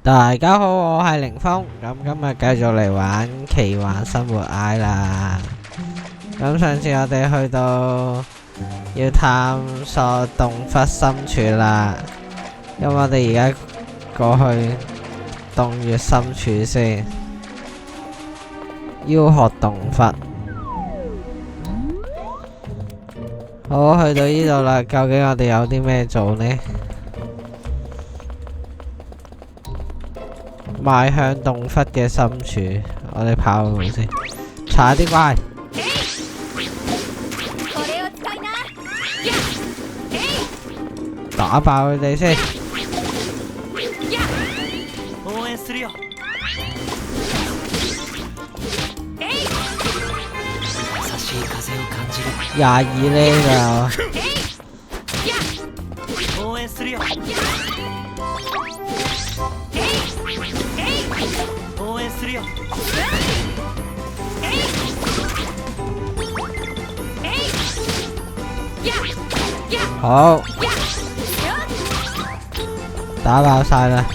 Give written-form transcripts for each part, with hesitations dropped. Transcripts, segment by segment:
大家好，我係凌峰，咁今日繼續嚟玩奇幻生活 I 啦。咁上次我哋去到要探索洞窟深處啦，咁我哋而家過去洞穴深處先，要學洞窟。好，去到呢度啦，究竟我哋有啲咩做呢？邁向洞窟嘅深處，我哋跑去先，查啲怪，打爆佢哋先。22呢就。好，打爆晒啦！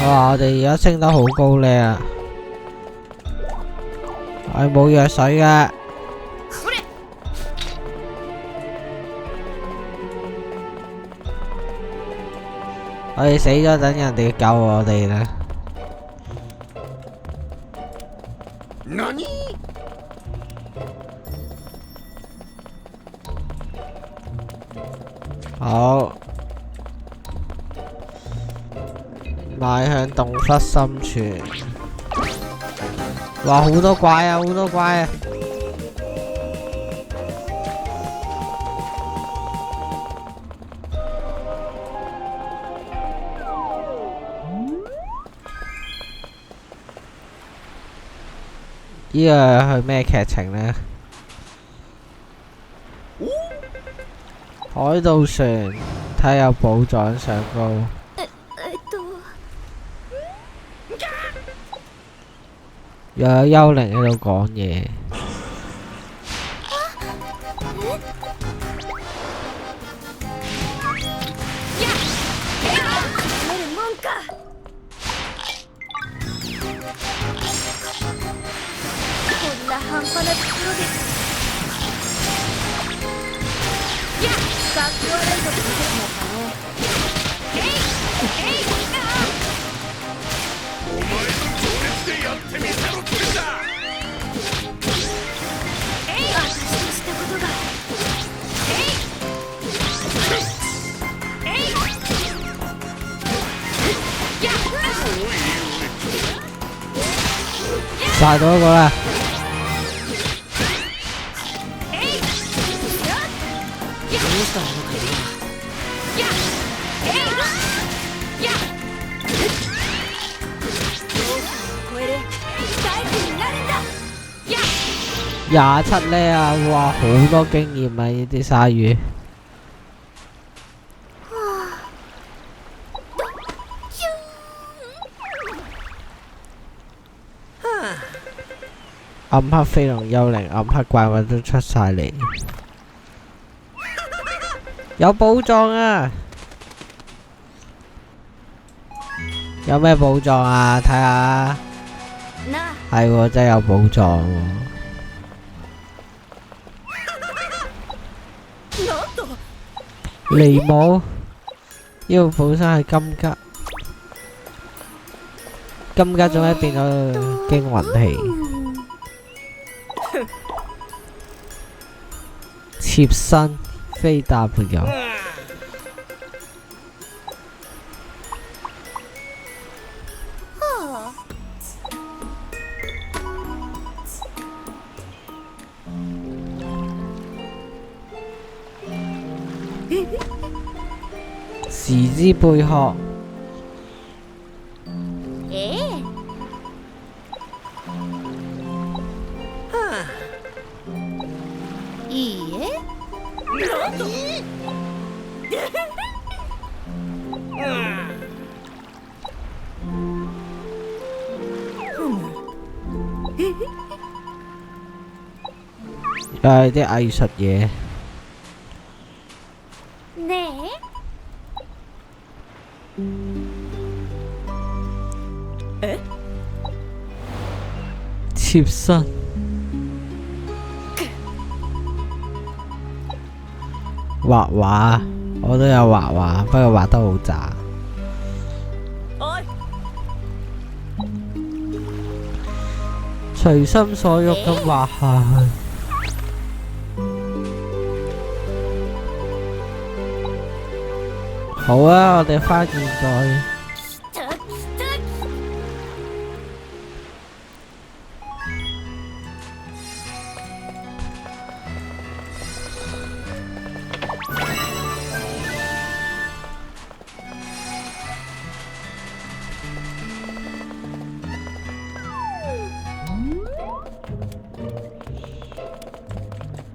哇！我哋而家升得好高呢啊！我哋冇藥水嘅，我哋死咗等人哋救我哋啦。好，邁向洞窟深處。哇！好多怪啊，好多怪啊！呢個係咩劇情呢？海盜船睇有寶藏上高。又有幽靈喺度講嘢。殺到一個啦！27呢啊！哇，好多經驗啊！呢啲鯊魚。暗黑飛龍幽靈、暗黑怪物都出晒嚟，有寶藏啊！有咩寶藏啊？睇下，係喎，真係有寶藏喎！尼姆，呢個本身係金吉，金吉仲喺變咗驚魂器。貼身非 W， 時之貝殼。いいえ。又係啲藝術嘢。ねえ。貼身。畫畫，我都有畫畫，不過畫得好渣。隨心所欲咁畫下去。好啊，我哋返現代。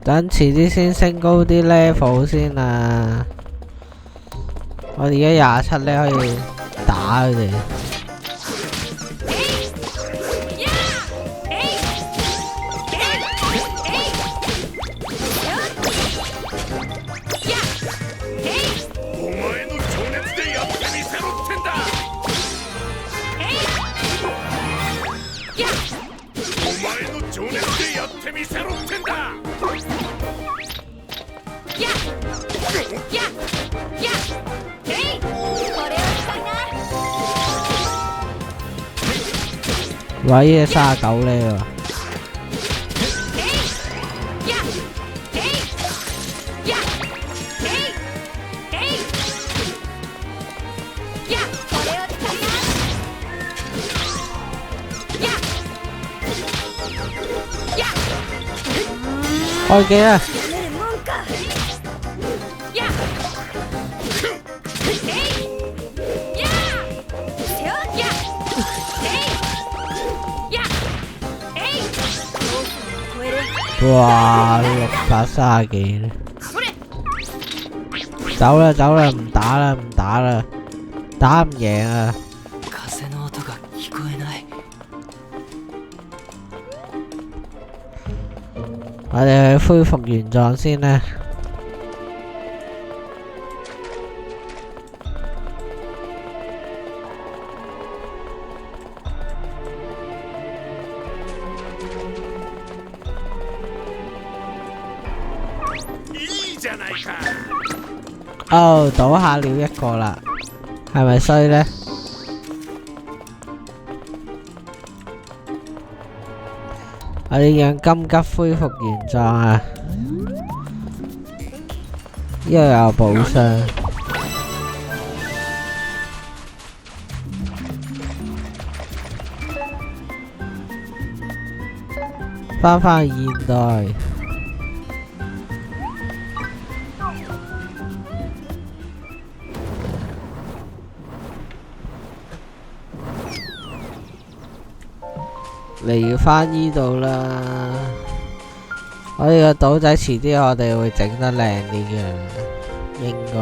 等遲啲先升高啲 level 先啊！我哋而家27呢，可以打佢哋。喂，39呢喎。開機啊！哇，630幾，走啦走啦，唔打啦唔打啦，打唔贏啊！我哋去恢復原狀先啦。哦，倒下了一個啦，係咪衰呢？我哋讓金急恢復原狀啊！呢度有寶箱，返現代。嚟返呢度啦！我哋個島仔遲啲我哋會整得靚啲嘅，應該。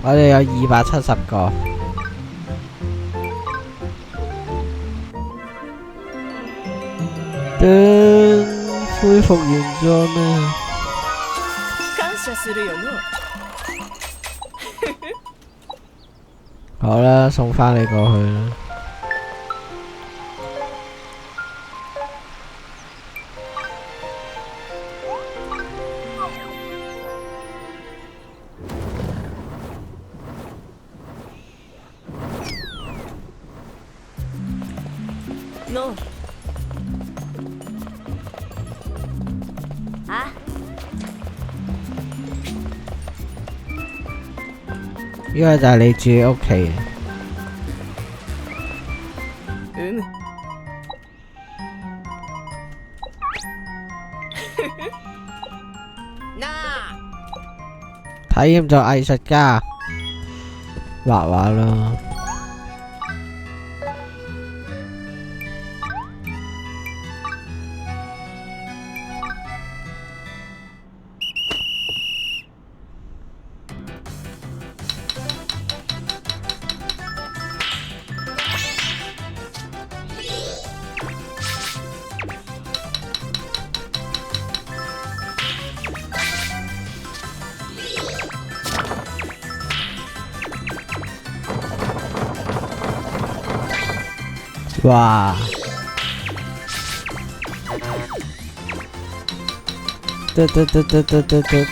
我哋有270個。恢復原狀呢？好啦，送返你過去啦。呢個就係你住嘅屋企。體驗做藝術家，畫畫咯。哇！得得得得得得得。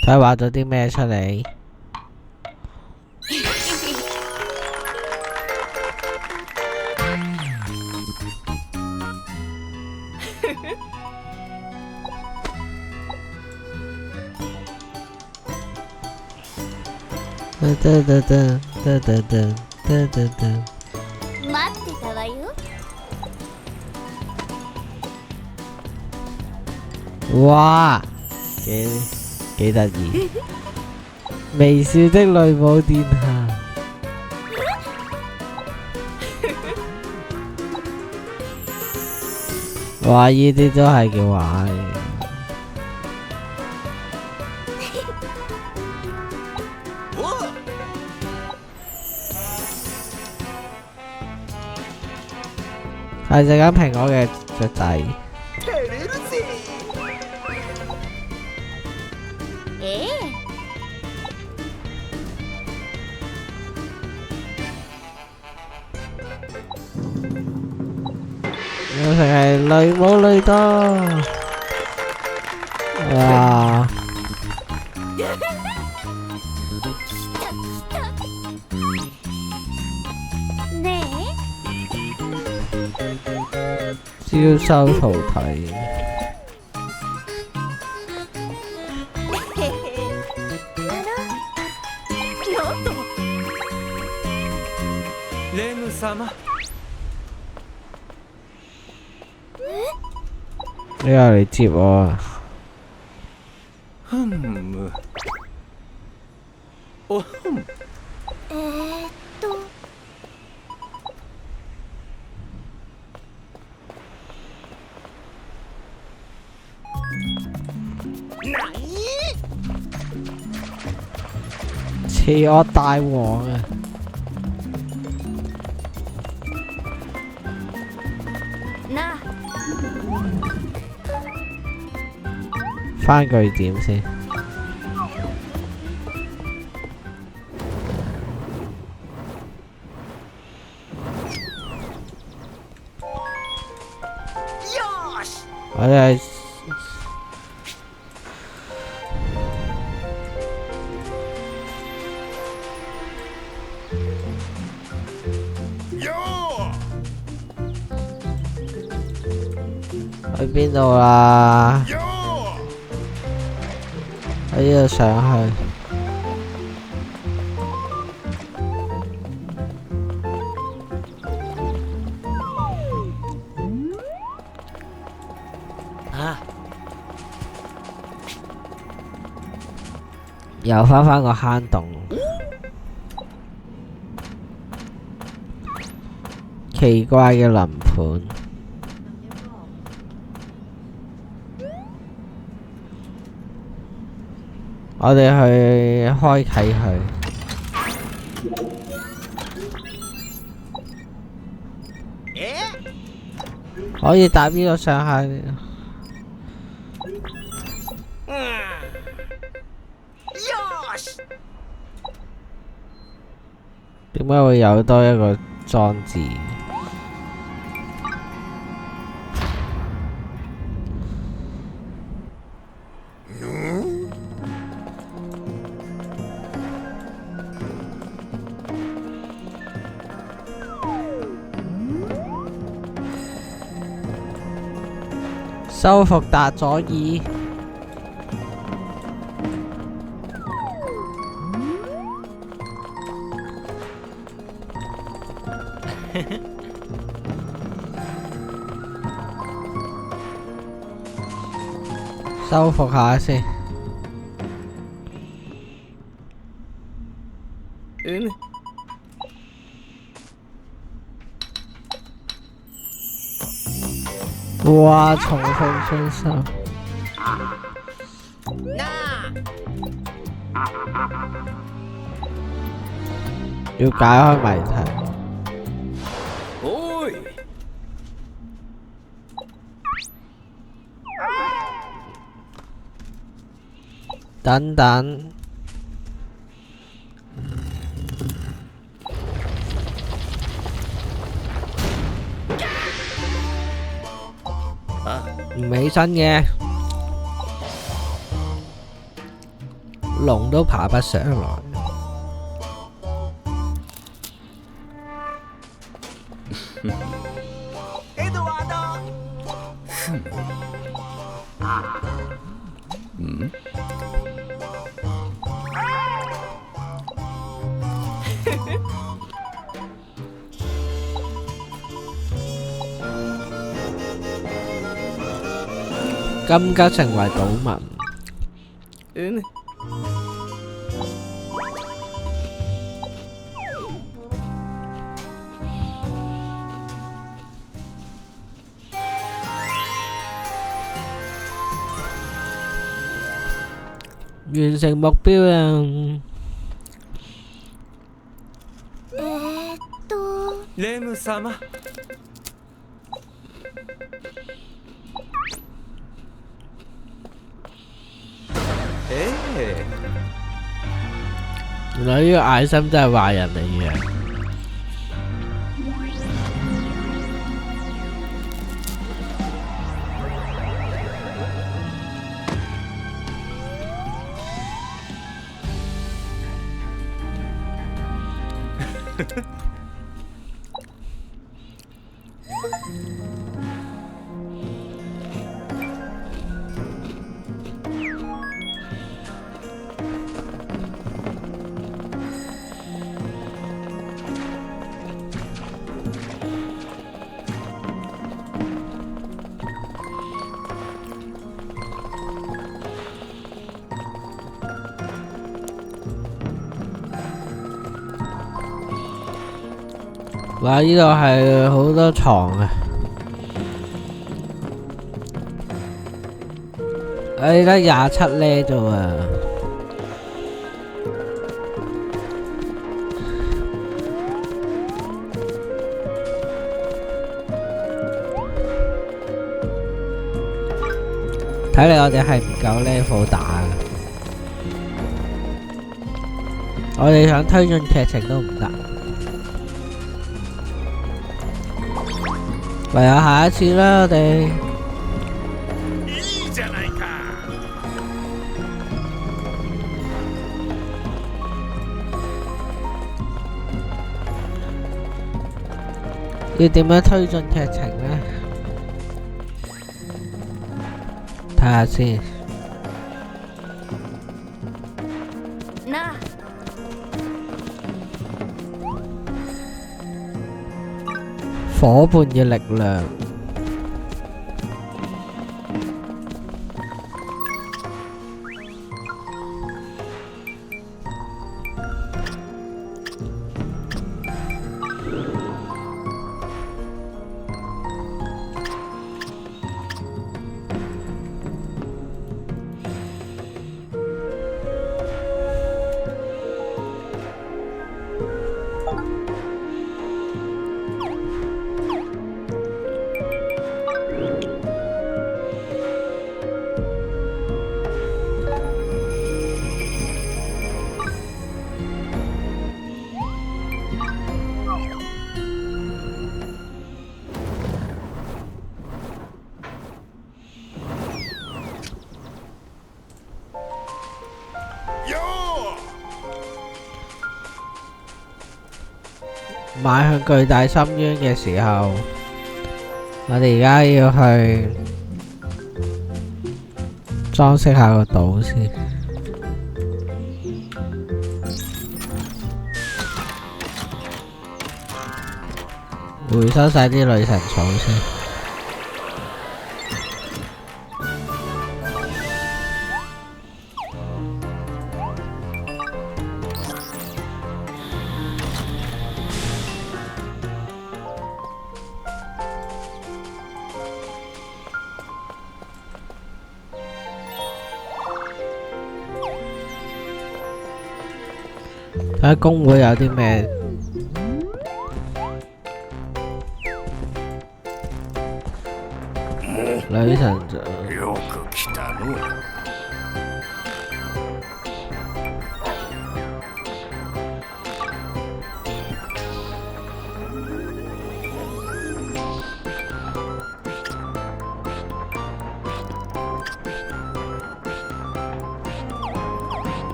睇畫咗啲咩出嚟？待ってたわよ。哇！幾得意！微笑的女武殿下。哇！呢啲都係叫畫嚟。係隻間蘋果嘅雀仔。有成係女冇女多，哇！ね招收徒弟。レム様。你又嚟接我啊？おふん。邪惡大王啊！なあ。翻句點先？我哋係去邊度啊？喺呢度上去。又翻個坑洞，奇怪嘅輪盤。我哋去開啟佢，可以搭呢個上下。點解會有多一個裝置？收復達佐爾。收復下先。哇！重複分手，要解開謎題。おい等等，唔起身嘅，龍都爬不上來。金吉成為島民。完成目標啦！レム様。原來呢個艾森真係壞人嚟嘅。哇！呢度係好多床啊！而家27呢度啊！睇嚟我哋係唔夠 level 打嘅，我哋想推進劇情都唔得。唯有下一次啦，我哋。要點樣推進劇情呢？睇下先。伙伴嘅力量。邁向巨大深淵嘅時候，我哋而家要去裝飾下個島先，回收晒啲女神草先。睇下公會有啲咩？女神就よく来たの。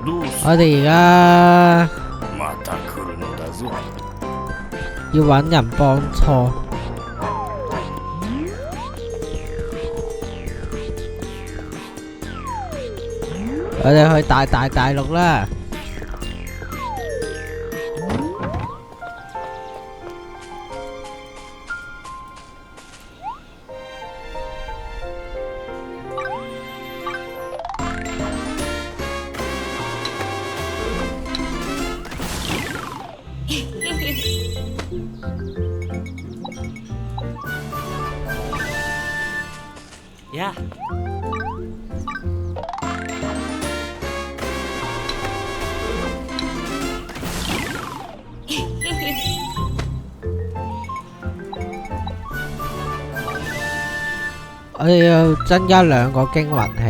どうす我哋而家また来るのだぞ。要揾人幫拖。我哋去大陸啦！や我哋要增加2個驚魂器。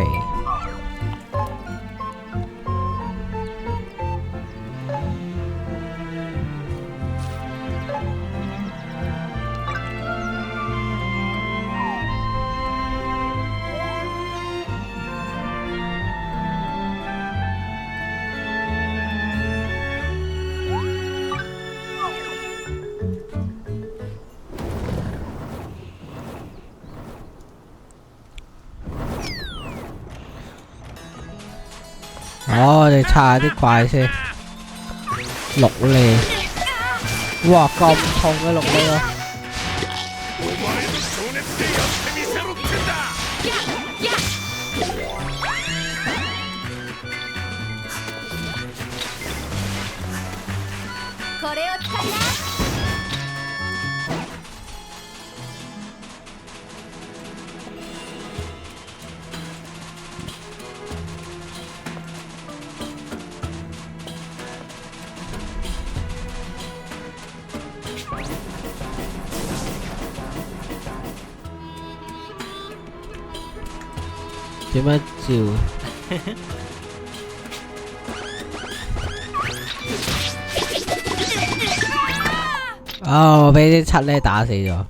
我哋拆下啲怪先。6厘，哇咁痛嘅6厘啊！お前の情熱でやってみせろってんだ。これを使いな。點樣照？我俾啲7厘打死咗。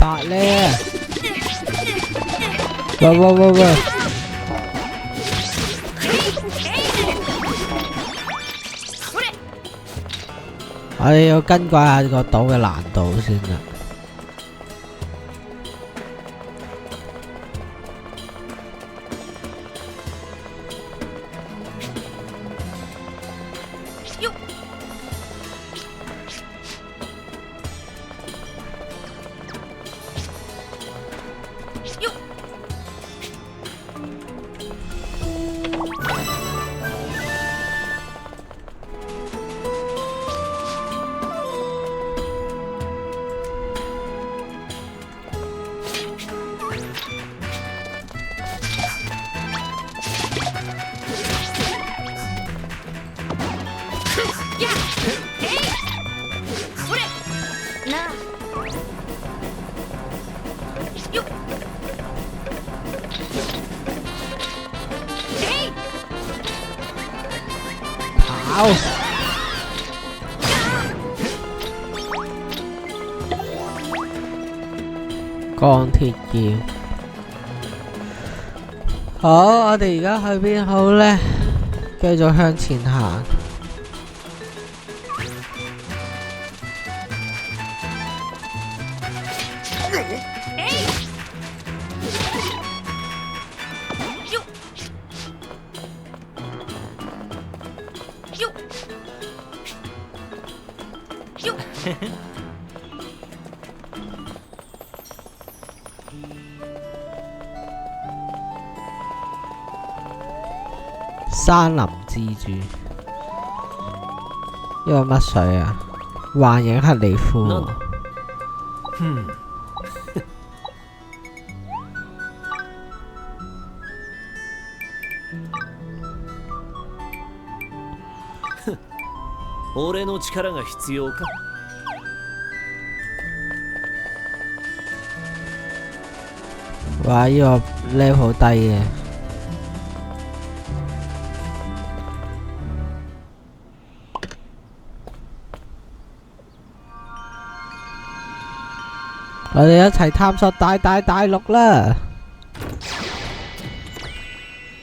8厘啊！喂！我哋要更改下個島嘅難度先啦。鋼鐵劍。好，我哋而家去邊好呢？繼續向前行。山林蜘蛛，呢個乜水啊？幻影克里夫。俺の力が必要か。哇！呢個 level 低嘅。我哋一齊探索大陸啦！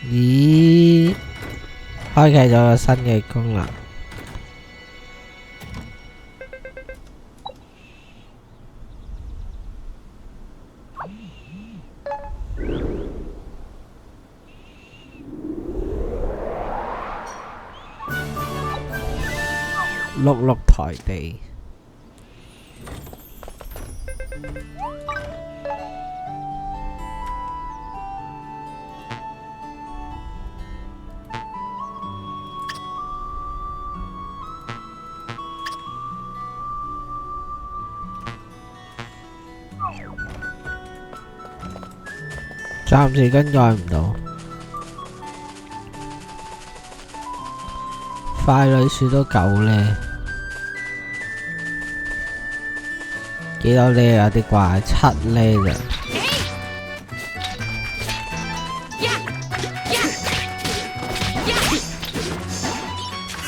咦？開啟咗個新嘅功能。碌台地。暫時跟載唔到，快女樹都夠呢，幾多呢？有啲怪7呢咋？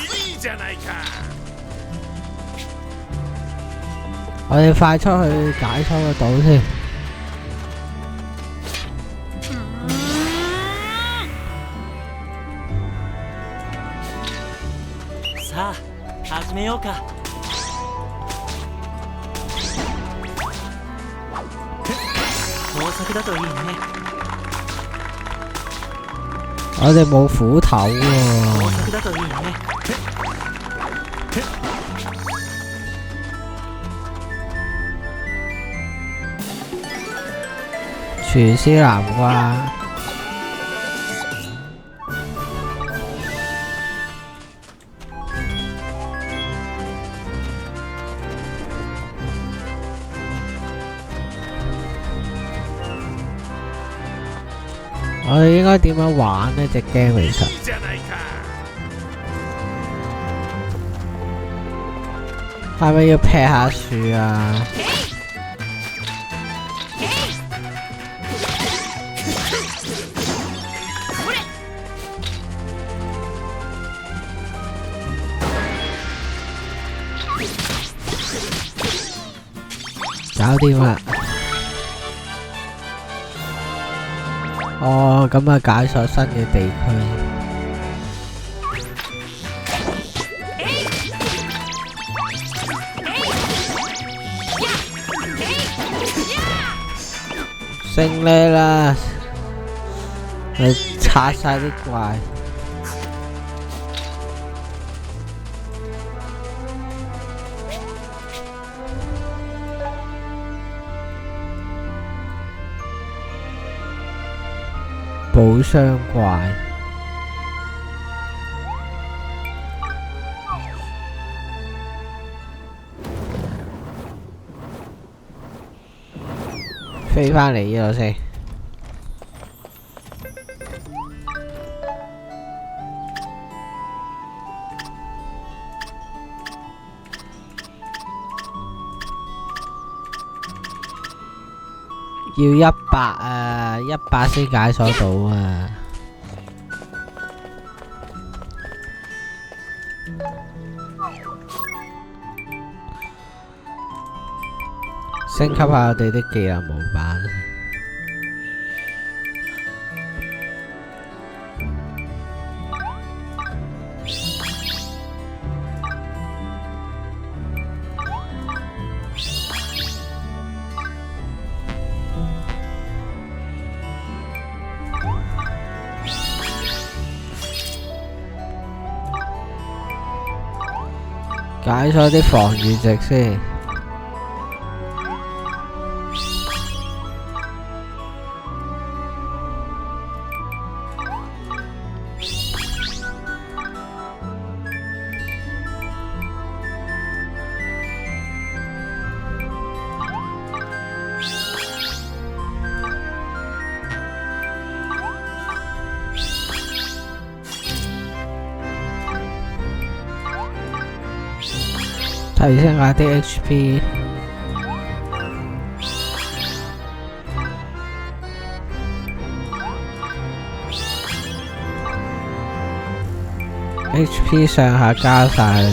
いいじゃないか。我哋快出去解鎖個島先。さあ始めようか。豊作だといいね。我哋冇斧頭喎。豊作だといいね。廚師南瓜。我哋應該點樣玩呢隻 game 其實？いいじゃないか。係咪要劈下樹啊？搞掂啦！哦，咁啊，解鎖新嘅地區。勝利啦！去拆晒啲怪。寶箱怪，飛返嚟呢度先。要100啊，100先解鎖到啊！升級下我哋啲技能模板。解咗啲防禦值先。提升下啲 HP。HP 上下加晒。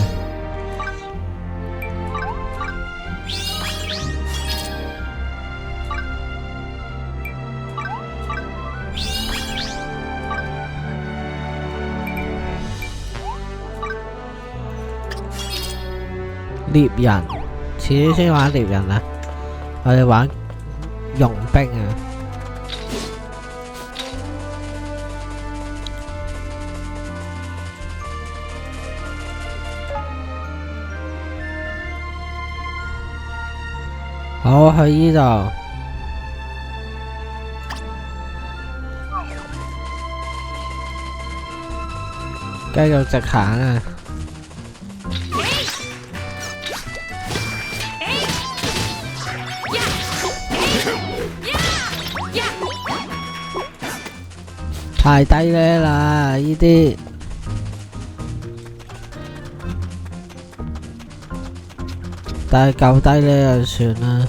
獵人，遲啲先玩獵人啊！我哋玩傭兵啊！好，去呢度，繼續直行啊！太低呢啦，呢啲但係夠低呢就算啦。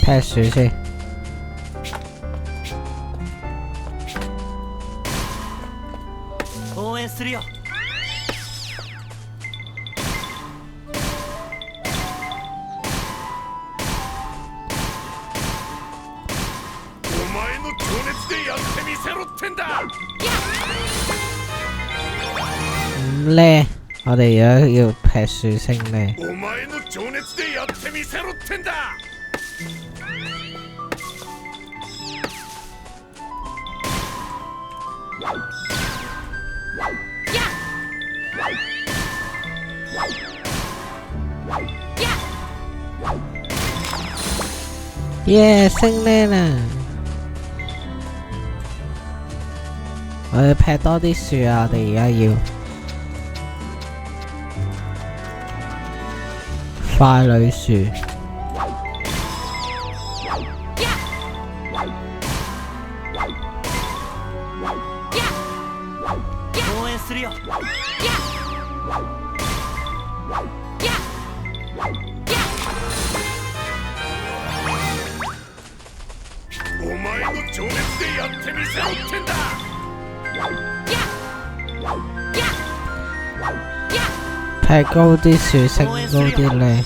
劈樹先。応援するよ。お前の情熱でやってみせろってんだ。唔叻，我哋而家要劈樹升呢。お前の情熱でやってみせろってんだ。耶，升呢啦！我哋劈多啲樹啊！我哋而家要快女樹。応援するよ。お前の情熱でやってみせろってんだ。劈高啲樹，升高啲呢。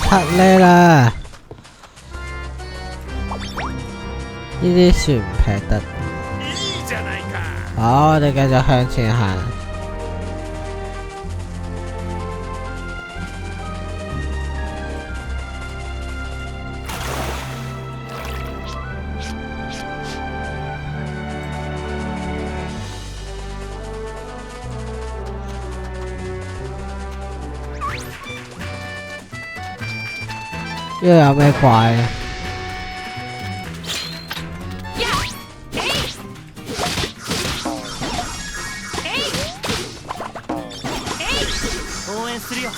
七呢啦！呢啲樹唔劈得。いいじゃないか。好，我哋繼續向前行。呢度有咩怪啊？応援するよ。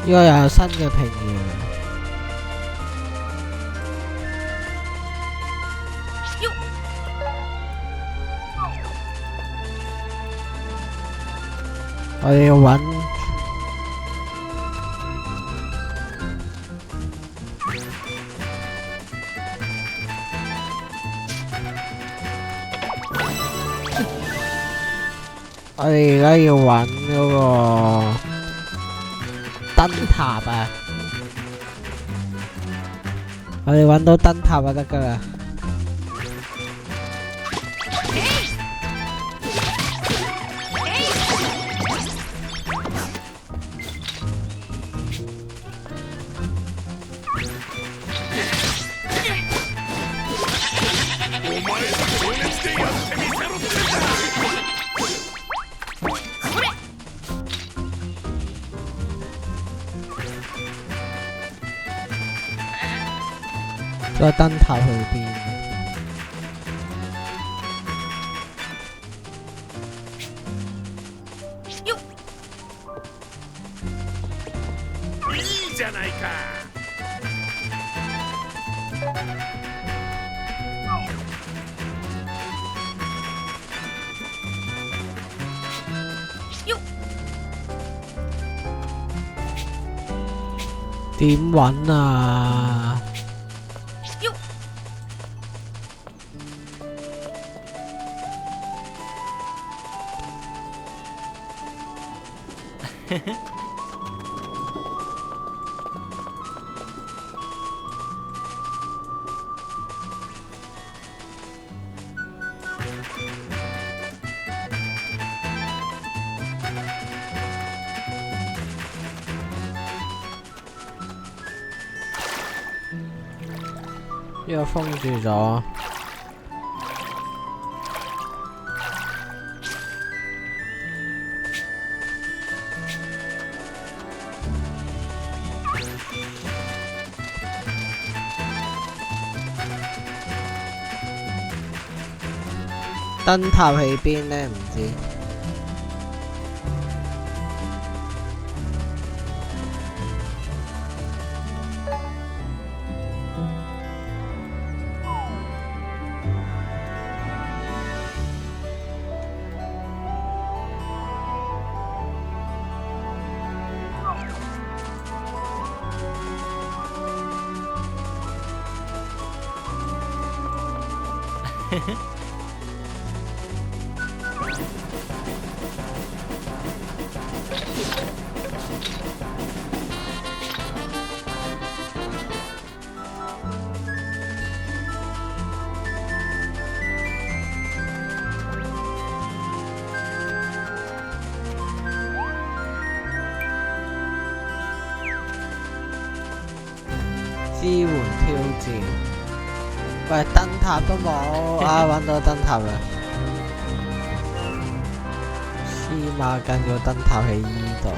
呢個又有新嘅平原。我哋要揾我哋而家要揾嗰個燈塔啊！我哋揾到燈塔就得㗎啦。お前の情熱でやってみせろってんだ。個燈塔去邊？いいじゃないか。點揾啊？呢個封住咗。燈塔喺邊呢？唔知。支援挑戰，喂，燈塔都冇啊！揾到燈塔啦！黐孖筋，個燈塔喺依度。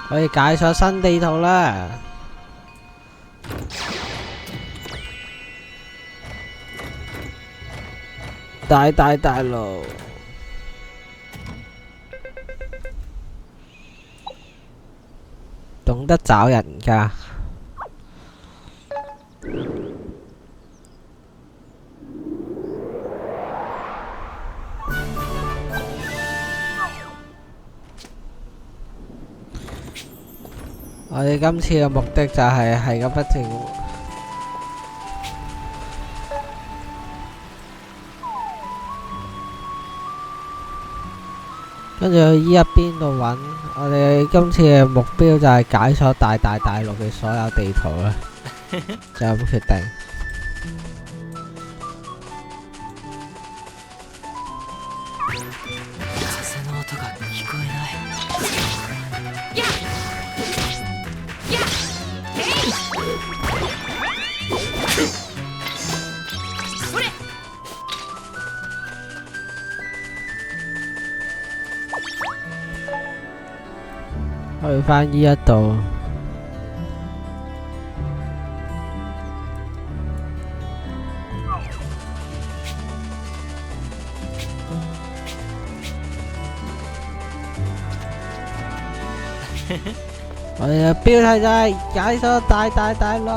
可以解鎖新地圖啦！大路，懂得找人家。我哋今次嘅目的就係咁不停。跟住去依一邊度揾，我哋今次嘅目標就係解鎖大陸嘅所有地圖啦，就咁決定。風の音が聞こえない。去返依一度。我哋嘅標題就係解鎖大路。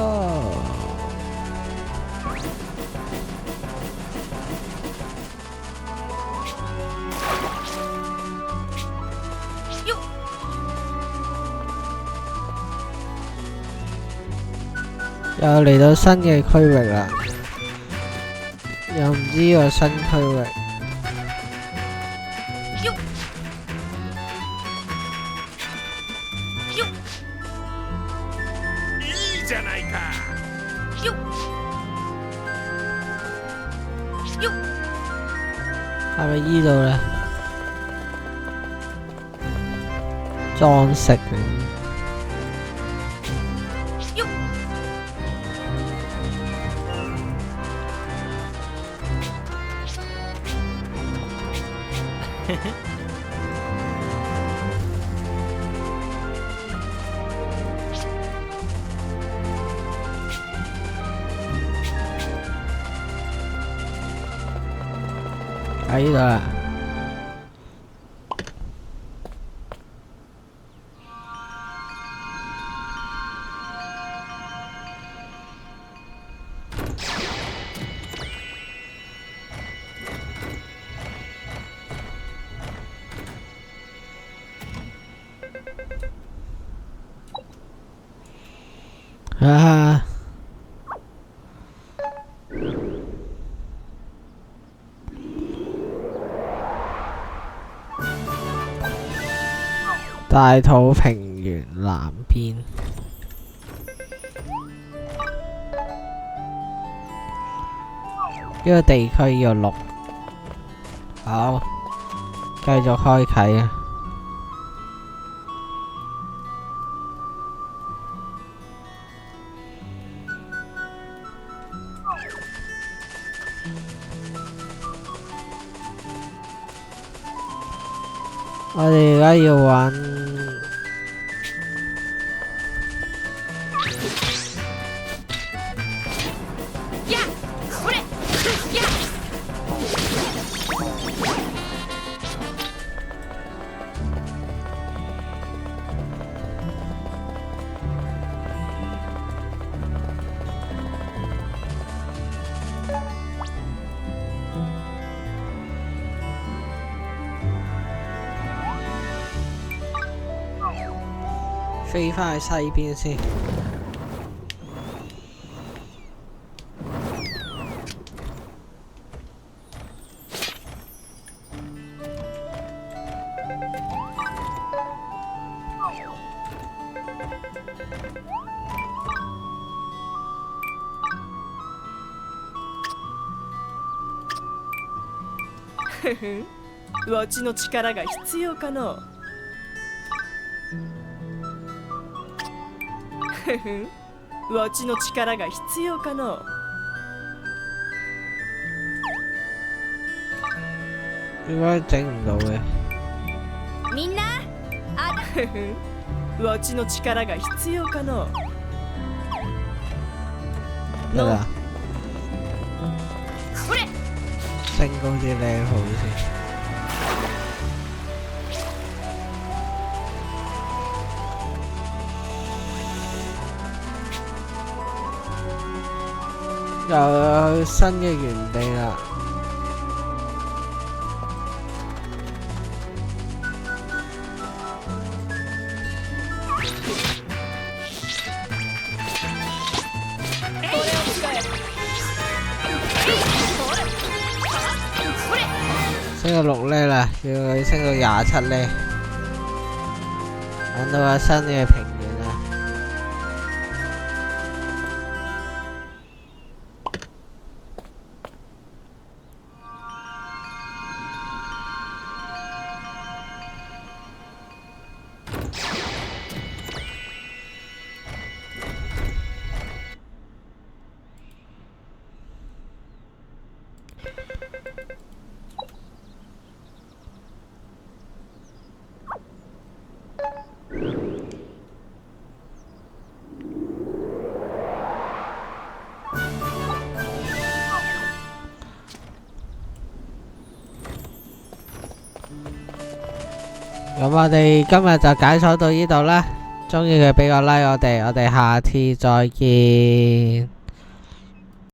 又嚟到新嘅區域啦，又唔知個新區域。いいじゃないか。係咪依度呢？裝飾嘅。喺呢度啦。啊！大肚平原南邊，呢個地區要綠，好，繼續開啟啊！我哋而家要玩飛返去西邊先。ふふん、わちの力が必要かの。ふふん、わちの力が必要かの。應該整唔到嘅。みんなあふふん、わちの力が必要かの。得啦，これ升高啲level先。又有新嘅園地啦。升到6呢啦，要佢升到27呢，揾到個新嘅平原啦。咁我哋今日就解鎖到呢度啦。中意嘅俾個 like 我哋下次再見。